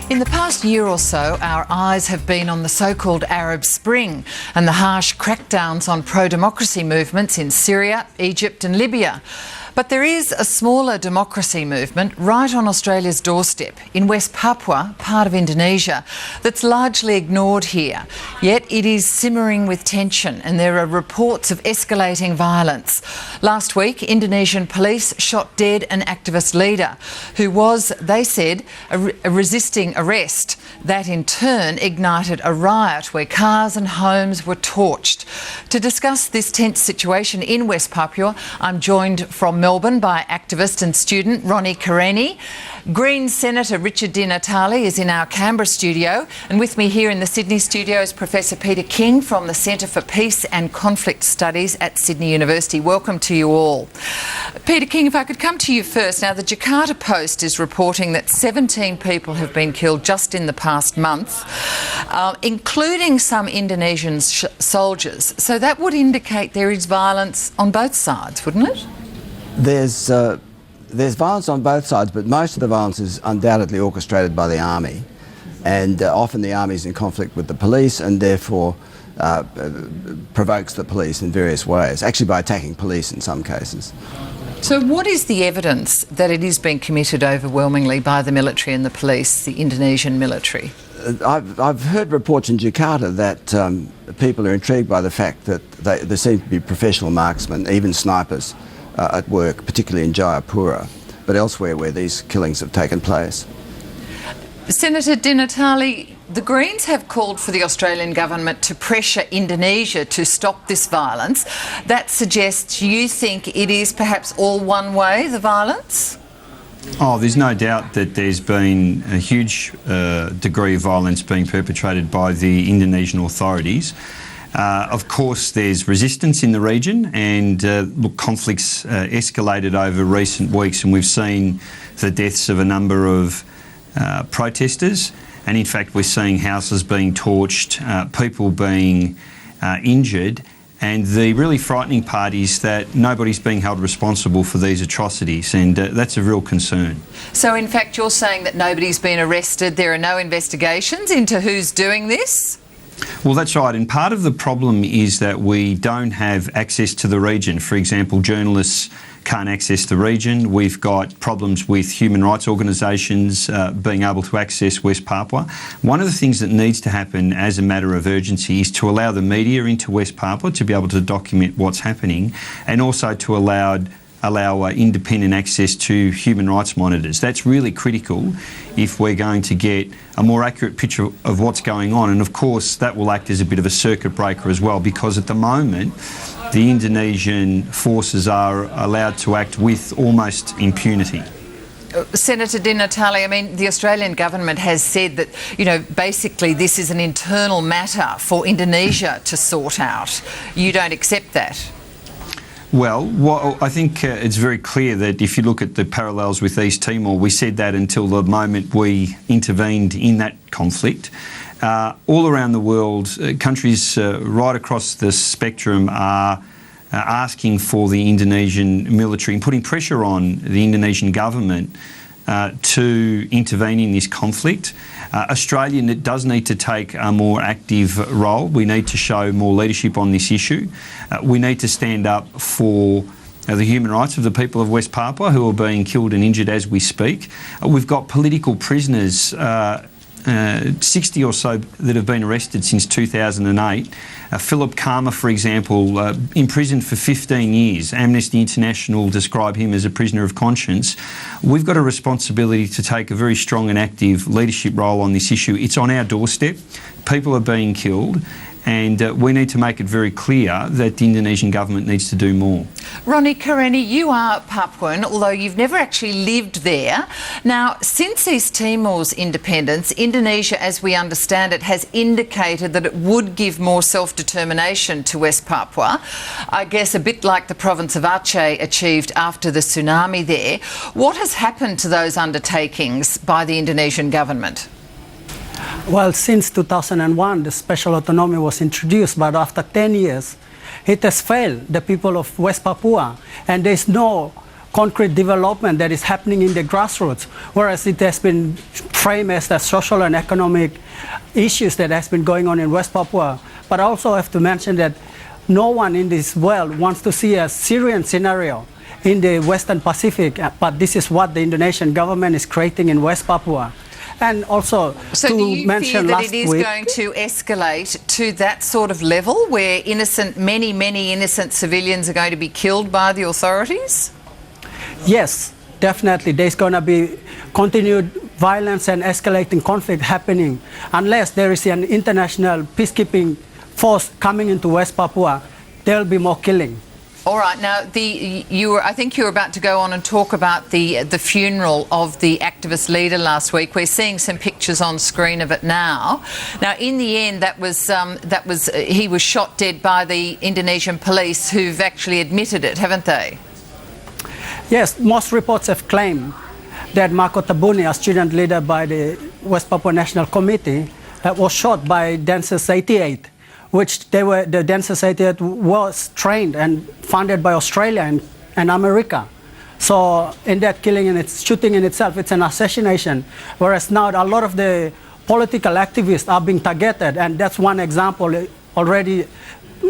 In the past year or so, our eyes have been on the so-called Arab Spring and the harsh crackdowns on pro-democracy movements in Syria, Egypt and Libya. But there is a smaller democracy movement right on Australia's doorstep in West Papua, part of Indonesia, that's largely ignored here. Yet it is simmering with tension and there are reports of escalating violence. Last week, Indonesian police shot dead an activist leader who was, they said, resisting arrest. That in turn ignited a riot where cars and homes were torched. To discuss this tense situation in West Papua, I'm joined from Melbourne by activist and student Ronnie Kareni. Green Senator Richard Di Natale is in our Canberra studio, and with me here in the Sydney studio is Professor Peter King from the Centre for Peace and Conflict Studies at Sydney University. Welcome to you all. Peter King, if I could come to you first. Now, the Jakarta Post is reporting that 17 people have been killed just in the past month, including some Indonesian soldiers. So that would indicate there is violence on both sides, wouldn't it? There's violence on both sides, but most of the violence is undoubtedly orchestrated by the army, and often the army is in conflict with the police and therefore provokes the police in various ways, actually by attacking police in some cases. So what is the evidence that it is being committed overwhelmingly by the military and the police, the Indonesian military? I've heard reports in Jakarta that people are intrigued by the fact that there seem to be professional marksmen, even snipers, at work, particularly in Jayapura, but elsewhere where these killings have taken place. Senator Di Natale, the Greens have called for the Australian government to pressure Indonesia to stop this violence. That suggests you think it is perhaps all one way, the violence? Oh, there's no doubt that there's been a huge degree of violence being perpetrated by the Indonesian authorities. Of course, there's resistance in the region, and conflicts escalated over recent weeks, and we've seen the deaths of a number of protesters, and in fact we're seeing houses being torched, people being injured, and the really frightening part is that nobody's being held responsible for these atrocities, and that's a real concern. So in fact you're saying that nobody's been arrested, there are no investigations into who's doing this? Well, that's right, and part of the problem is that we don't have access to the region. For example, journalists can't access the region. We've got problems with human rights organisations being able to access West Papua. One of the things that needs to happen as a matter of urgency is to allow the media into West Papua to be able to document what's happening, and also to allow independent access to human rights monitors. That's really critical if we're going to get a more accurate picture of what's going on, and of course that will act as a bit of a circuit breaker as well, because at the moment the Indonesian forces are allowed to act with almost impunity. Senator Di Natale, I mean, the Australian government has said that, basically this is an internal matter for Indonesia to sort out. You don't accept that? Well, I think it's very clear that if you look at the parallels with East Timor, we said that until the moment we intervened in that conflict. All around the world, countries right across the spectrum are asking for the Indonesian military and putting pressure on the Indonesian government to intervene in this conflict. Australia does need to take a more active role. We need to show more leadership on this issue. We need to stand up for the human rights of the people of West Papua who are being killed and injured as we speak. We've got political prisoners, 60 or so that have been arrested since 2008. Philip Karma, for example, imprisoned for 15 years. Amnesty International describe him as a prisoner of conscience. We've got a responsibility to take a very strong and active leadership role on this issue. It's on our doorstep. People are being killed, and we need to make it very clear that the Indonesian government needs to do more. Ronnie Kareni, you are Papuan, although you've never actually lived there. Now, since East Timor's independence, Indonesia, as we understand it, has indicated that it would give more self-determination to West Papua. I guess a bit like the province of Aceh achieved after the tsunami there. What has happened to those undertakings by the Indonesian government? Well, since 2001, the special autonomy was introduced, but after 10 years, it has failed the people of West Papua, and there is no concrete development that is happening in the grassroots, whereas it has been framed as the social and economic issues that has been going on in West Papua. But I also have to mention that no one in this world wants to see a Syrian scenario in the Western Pacific, but this is what the Indonesian government is creating in West Papua. And also, so do you fear that it is going to escalate to that sort of level where many innocent civilians are going to be killed by the authorities? Yes, definitely. There's going to be continued violence and escalating conflict happening unless there is an international peacekeeping force coming into West Papua. There will be more killing. All right. Now, I think you were about to go on and talk about the funeral of the activist leader last week. We're seeing some pictures on screen of it now. Now, in the end, he was shot dead by the Indonesian police, who've actually admitted it, haven't they? Yes, most reports have claimed that Mako Tabuni, a student leader by the West Papua National Committee, was shot by Dancers 88. Which the Dancers 88 was trained and funded by Australia and America. So in that killing and its shooting in itself, it's an assassination. Whereas now a lot of the political activists are being targeted, and that's one example already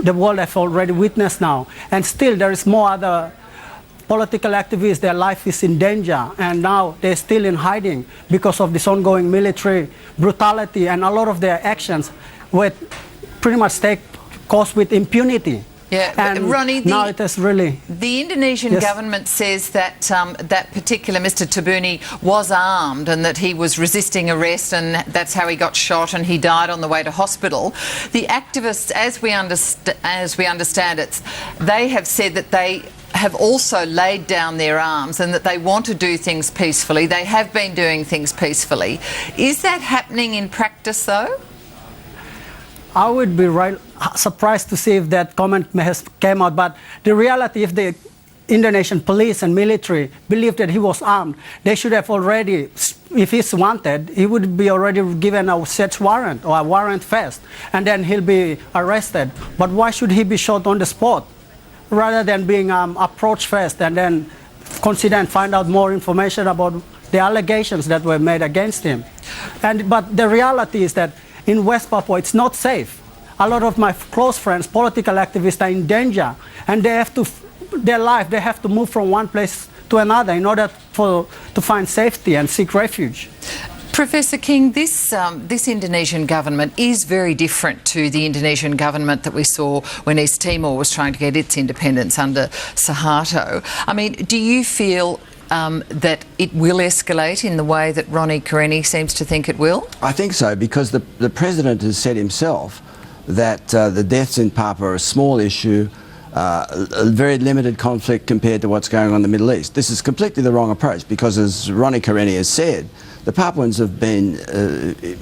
the world has already witnessed now. And still there is more other political activists, their life is in danger, and now they're still in hiding because of this ongoing military brutality, and a lot of their actions were pretty much take course with impunity. Yeah, and Ronnie, now it is really... The Indonesian government says that that particular Mr. Tabuni was armed and that he was resisting arrest, and that's how he got shot and he died on the way to hospital. The activists, as we understand it, they have said that they have also laid down their arms and that they want to do things peacefully. They have been doing things peacefully. Is that happening in practice, though? I would be surprised to see if that comment has came out, but the reality, if the Indonesian police and military believe that he was armed, they should have already, if he's wanted, he would be already given a search warrant or a warrant first, and then he'll be arrested. But why should he be shot on the spot rather than being approached first and then consider and find out more information about the allegations that were made against him? But the reality is that in West Papua, it's not safe. A lot of my close friends, political activists, are in danger, and they have to, they have to move from one place to another in order to find safety and seek refuge. Professor King, this Indonesian government is very different to the Indonesian government that we saw when East Timor was trying to get its independence under Suharto. I mean, do you feel that it will escalate in the way that Ronnie Karenni seems to think it will? I think so, because the President has said himself that the deaths in Papua are a small issue, a very limited conflict compared to what's going on in the Middle East. This is completely the wrong approach, because as Ronnie Karenni has said, the Papuans have been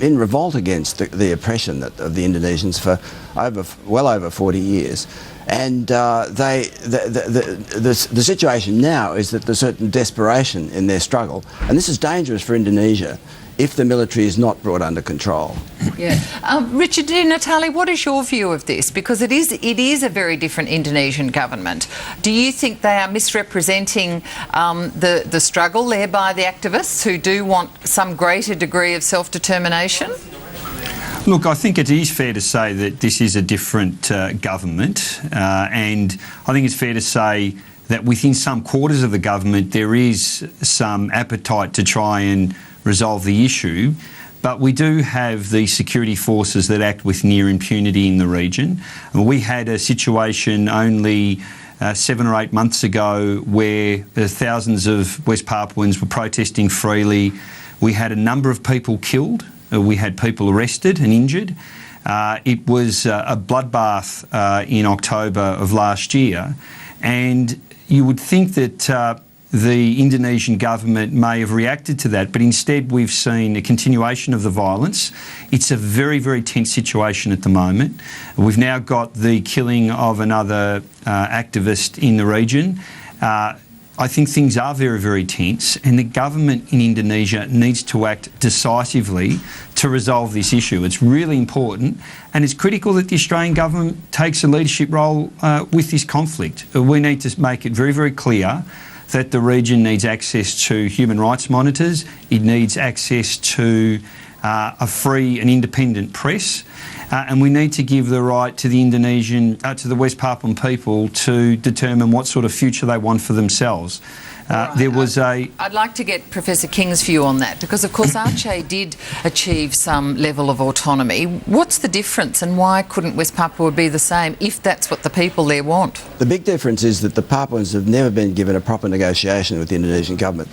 in revolt against the oppression of the Indonesians for well over 40 years. And the situation now is that there's certain desperation in their struggle, and this is dangerous for Indonesia if the military is not brought under control. Yeah, Richard Di Natale, what is your view of this? Because it is a very different Indonesian government. Do you think they are misrepresenting the struggle there by the activists who do want some greater degree of self-determination? Look, I think it is fair to say that this is a different government, and I think it's fair to say that within some quarters of the government there is some appetite to try and resolve the issue, but we do have the security forces that act with near impunity in the region. We had a situation only 7 or 8 months ago where thousands of West Papuans were protesting freely. We had a number of people killed. We had people arrested and injured. It was a bloodbath in October of last year, and you would think that the Indonesian government may have reacted to that, but instead we've seen a continuation of the violence. It's a very, very tense situation at the moment. We've now got the killing of another activist in the region. I think things are very, very tense, and the government in Indonesia needs to act decisively to resolve this issue. It's really important, and it's critical that the Australian government takes a leadership role with this conflict. We need to make it very, very clear that the region needs access to human rights monitors, it needs access to a free and independent press, and we need to give the right to to the West Papuan people to determine what sort of future they want for themselves. Right. I'd like to get Professor King's view on that, because of course Aceh did achieve some level of autonomy. What's the difference, and why couldn't West Papua be the same if that's what the people there want? The big difference is that the Papuans have never been given a proper negotiation with the Indonesian government.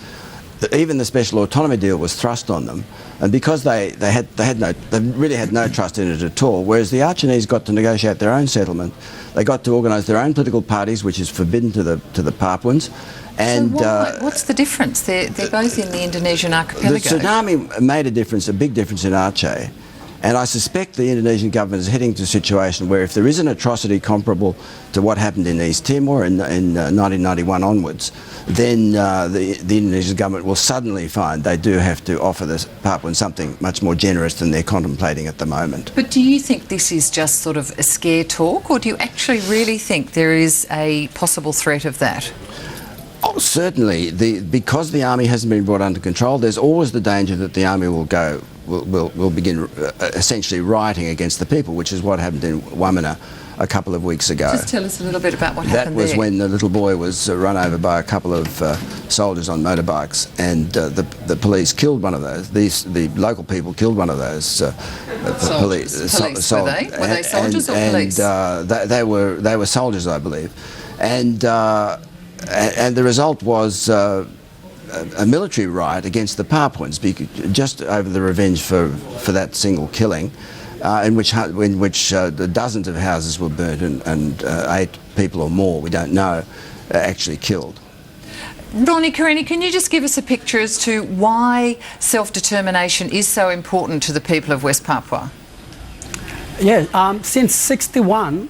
Even the special autonomy deal was thrust on them, and because they really had no trust in it at all. Whereas the Achenese got to negotiate their own settlement, they got to organise their own political parties, which is forbidden to the Papuans. And so what's the difference? They're both in the Indonesian archipelago. The tsunami made a big difference in Aceh. And I suspect the Indonesian government is heading to a situation where if there is an atrocity comparable to what happened in East Timor in 1991 onwards, then the Indonesian government will suddenly find they do have to offer the Papuans something much more generous than they're contemplating at the moment. But do you think this is just sort of a scare talk, or do you actually really think there is a possible threat of that? Oh, certainly, because the army hasn't been brought under control, there's always the danger that the army will begin essentially rioting against the people, which is what happened in Wamena a couple of weeks ago. Just tell us a little bit about what happened there. That was when the little boy was run over by a couple of soldiers on motorbikes, and the police killed one of those. The local people killed one of those police. Were they soldiers or police? They were soldiers, I believe, and the result was a military riot against the Papuans, just over the revenge for that single killing, in which dozens of houses were burnt and 8 people or more, we don't know, actually killed. Ronnie Karenni, can you just give us a picture as to why self-determination is so important to the people of West Papua? Yeah, since '61,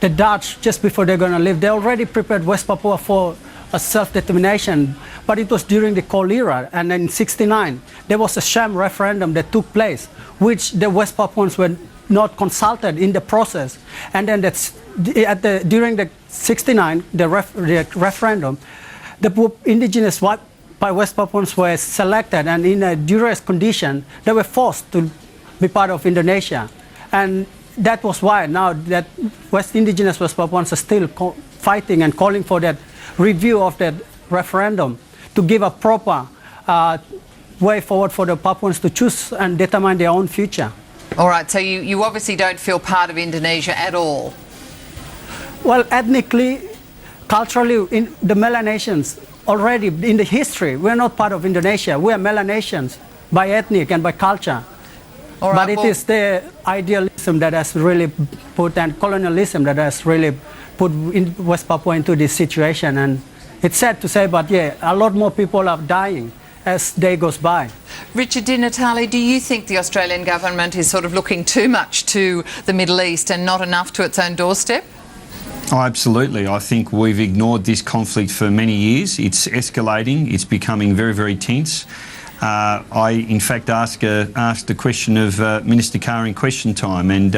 the Dutch, just before they're going to leave, they already prepared West Papua for a self-determination, but it was during the coal era, and in '69 there was a sham referendum that took place, which the West Papuans were not consulted in the process, and then during the '69 referendum, the indigenous by West Papuans were selected, and in a duress condition they were forced to be part of Indonesia, and that was why now that indigenous West Papuans are still fighting and calling for that review of that referendum to give a proper way forward for the Papuans to choose and determine their own future. All right, so you obviously don't feel part of Indonesia at all? Well, ethnically, culturally, in the Melanesians, already in the history, we're not part of Indonesia. We are Melanesians by ethnic and by culture. All right, but it is the idealism that has really put, and colonialism that has really put West Papua into this situation. And it's sad to say, but yeah, a lot more people are dying as day goes by. Richard Di Natale, do you think the Australian government is sort of looking too much to the Middle East and not enough to its own doorstep? Oh, absolutely. I think we've ignored this conflict for many years. It's escalating. It's becoming very, very tense. I, in fact, asked a question of Minister Carr in question time, and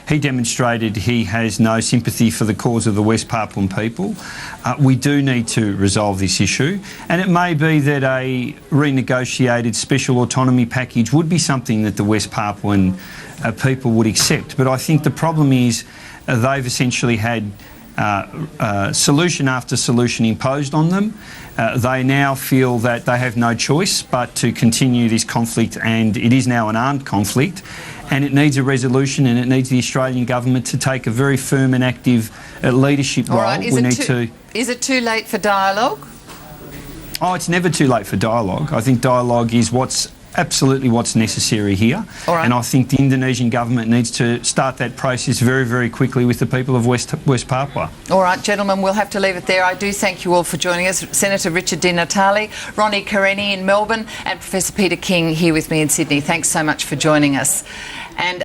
he demonstrated he has no sympathy for the cause of the West Papuan people. We do need to resolve this issue, and it may be that a renegotiated special autonomy package would be something that the West Papuan people would accept. But I think the problem is they've essentially had solution after solution imposed on them. They now feel that they have no choice but to continue this conflict, and it is now an armed conflict, and it needs a resolution, and it needs the Australian government to take a very firm and active leadership role. Right. Is it too late for dialogue? Oh, it's never too late for dialogue. I think dialogue is absolutely what's necessary here. All right. And I think the Indonesian government needs to start that process very, very quickly with the people of West Papua. All right, gentlemen, we'll have to leave it there. I do thank you all for joining us. Senator Richard Di Natale, Ronnie Karenni in Melbourne, and Professor Peter King here with me in Sydney. Thanks so much for joining us. And